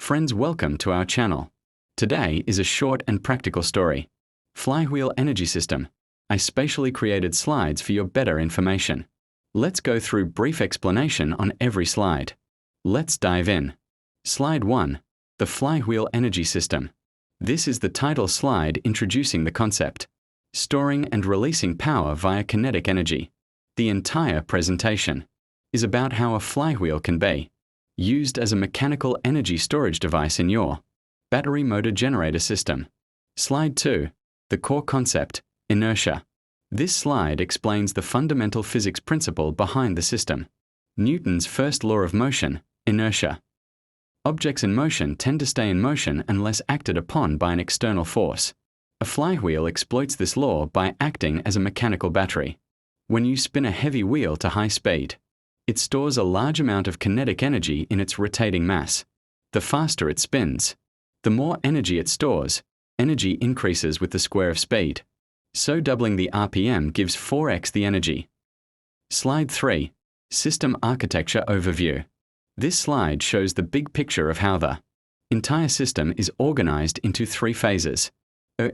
Friends, welcome to our channel. Today is a short and practical story. Flywheel Energy System. I spatially created slides for your better information. Let's go through brief explanation on every slide. Let's dive in. Slide 1. The Flywheel Energy System. This is the title slide introducing the concept. Storing and releasing power via kinetic energy. The entire presentation is about how a flywheel can be used as a mechanical energy storage device in your battery motor generator system. Slide 2. The core concept, inertia. This slide explains the fundamental physics principle behind the system. Newton's first law of motion, inertia. Objects in motion tend to stay in motion unless acted upon by an external force. A flywheel exploits this law by acting as a mechanical battery. When you spin a heavy wheel to high speed, it stores a large amount of kinetic energy in its rotating mass. The faster it spins, the more energy it stores. Energy increases with the square of speed. So doubling the RPM gives 4x the energy. Slide 3. System Architecture Overview. This slide shows the big picture of how the entire system is organized into 3 phases.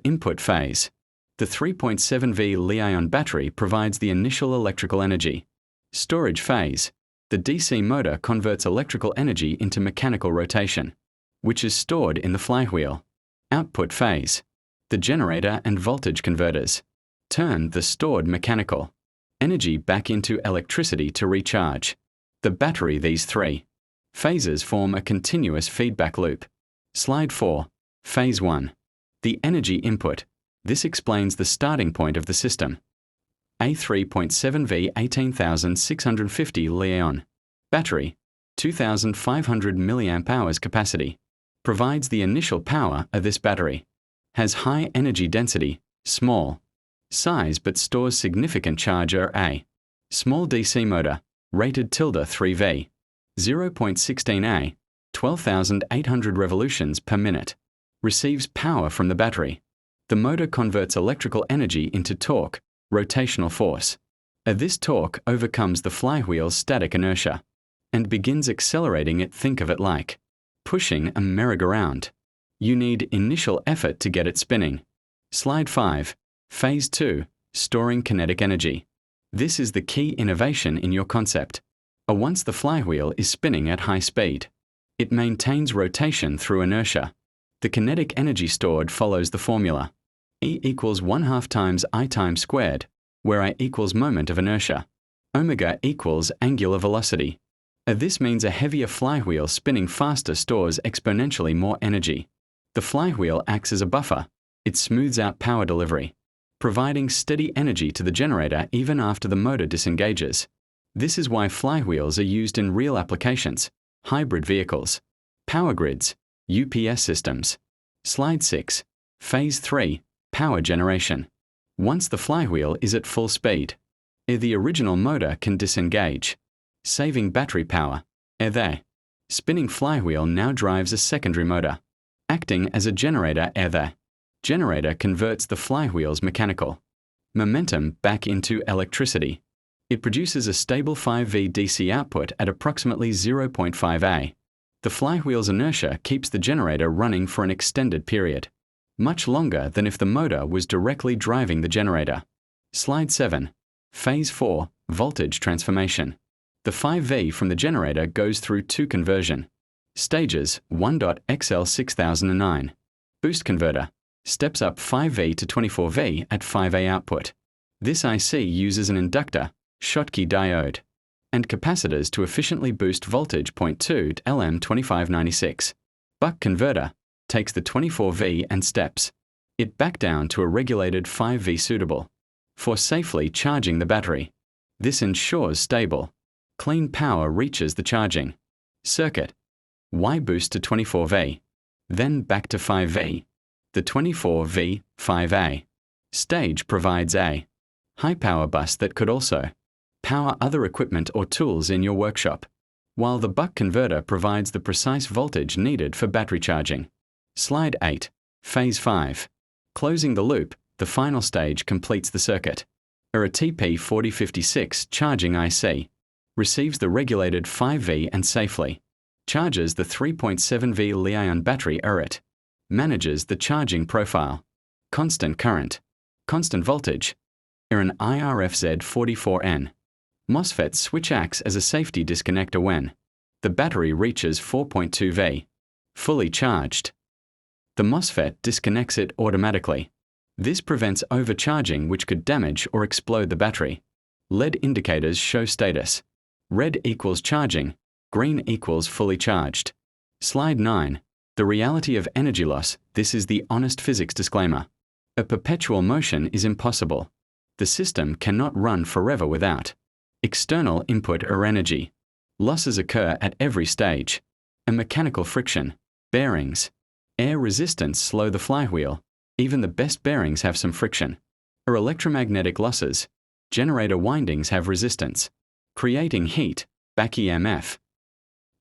Input phase. The 3.7V Li-ion battery provides the initial electrical energy. Storage phase. The DC motor converts electrical energy into mechanical rotation, which is stored in the flywheel. Output phase. The generator and voltage converters turn the stored mechanical energy back into electricity to recharge the battery. These 3 phases form a continuous feedback loop. Slide 4. Phase 1. The energy input. This explains the starting point of the system. A 3.7V 18,650 Li-ion battery, 2,500 mAh capacity, provides the initial power of this battery. Has high energy density, small size but stores significant charge. A small DC motor, rated ~3V, 0.16A, 12,800 revolutions per minute, receives power from the battery. The motor converts electrical energy into torque, rotational force. This torque overcomes the flywheel's static inertia and begins accelerating it. Think of it like pushing a merry-go-round. You need initial effort to get it spinning. Slide 5. Phase 2. Storing kinetic energy. This is the key innovation in your concept. Once the flywheel is spinning at high speed, it maintains rotation through inertia. The kinetic energy stored follows the formula. E equals 1/2 times I time squared, where I equals moment of inertia. Omega equals angular velocity. This means a heavier flywheel spinning faster stores exponentially more energy. The flywheel acts as a buffer. It smooths out power delivery, providing steady energy to the generator even after the motor disengages. This is why flywheels are used in real applications: hybrid vehicles, power grids, UPS systems. Slide 6. Phase 3. Power generation. Once the flywheel is at full speed, the original motor can disengage, saving battery power. The spinning flywheel now drives a secondary motor, acting as a generator. The generator converts the flywheel's mechanical momentum back into electricity. It produces a stable 5V DC output at approximately 0.5A. The flywheel's inertia keeps the generator running for an extended period, much longer than if the motor was directly driving the generator. Slide 7. Phase 4. Voltage transformation. The 5V from the generator goes through 2 conversion stages. 1.XL 6009. Boost converter. Steps up 5V to 24V at 5A output. This IC uses an inductor, Schottky diode, and capacitors to efficiently boost voltage. 0.2 to LM2596. Buck converter takes the 24V and steps it back down to a regulated 5V suitable for safely charging the battery. This ensures stable, clean power reaches the charging circuit. Y boost to 24V, then back to 5V. The 24V 5A stage provides a high power bus that could also power other equipment or tools in your workshop, while the buck converter provides the precise voltage needed for battery charging. Slide 8. Phase 5. Closing the loop. The final stage completes the circuit. A TP4056 charging IC receives the regulated 5V and safely Charges the 3.7V Li-ion battery ERIT. Manages the charging profile. Constant current. Constant voltage. An IRFZ44N. MOSFET switch acts as a safety disconnector when the battery reaches 4.2V. Fully charged. The MOSFET disconnects it automatically. This prevents overcharging, which could damage or explode the battery. LED indicators show status. Red equals charging, green equals fully charged. Slide 9. The reality of energy loss. This is the honest physics disclaimer. A perpetual motion is impossible. The system cannot run forever without external input or energy. Losses occur at every stage. A mechanical friction, bearings, air resistance slow the flywheel. Even the best bearings have some friction. Or electromagnetic losses. Generator windings have resistance. Creating heat, back EMF.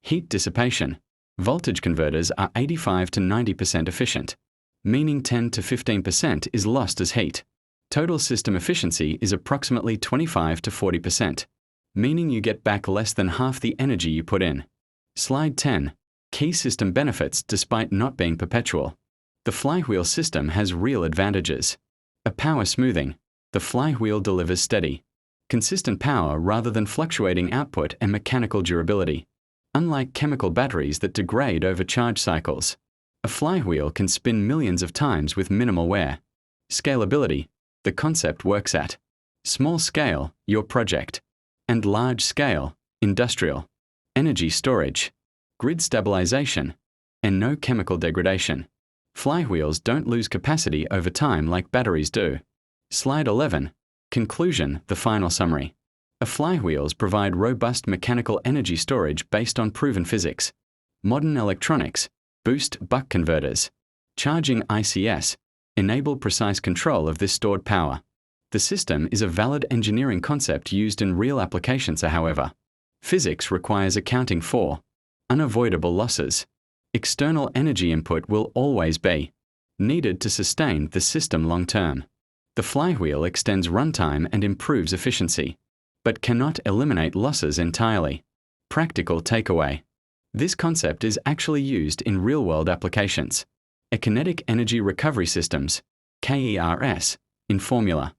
Heat dissipation. Voltage converters are 85 to 90% efficient, meaning 10 to 15% is lost as heat. Total system efficiency is approximately 25 to 40%, meaning you get back less than half the energy you put in. Slide 10. Key system benefits despite not being perpetual. The flywheel system has real advantages. A power smoothing. The flywheel delivers steady, consistent power rather than fluctuating output and mechanical durability. Unlike chemical batteries that degrade over charge cycles, a flywheel can spin millions of times with minimal wear. Scalability. The concept works at small scale, your project, and large scale, industrial. Energy storage, grid stabilization, and no chemical degradation. Flywheels don't lose capacity over time like batteries do. Slide 11. Conclusion, the final summary. Flywheels provide robust mechanical energy storage based on proven physics. Modern electronics, boost buck converters, charging ICS, enable precise control of this stored power. The system is a valid engineering concept used in real applications, however. Physics requires accounting for unavoidable losses. External energy input will always be needed to sustain the system long term. The flywheel extends runtime and improves efficiency, but cannot eliminate losses entirely. Practical takeaway. This concept is actually used in real-world applications. Kinetic energy recovery systems, KERS, in formula.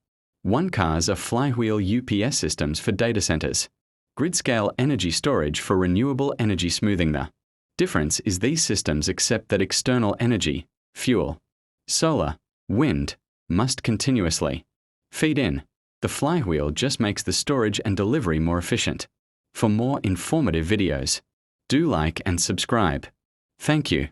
Cars are flywheel UPS systems for data centers. Grid-scale energy storage for renewable energy smoothing. The difference is these systems accept that external energy, fuel, solar, wind, must continuously feed in. The flywheel just makes the storage and delivery more efficient. For more informative videos, do like and subscribe. Thank you.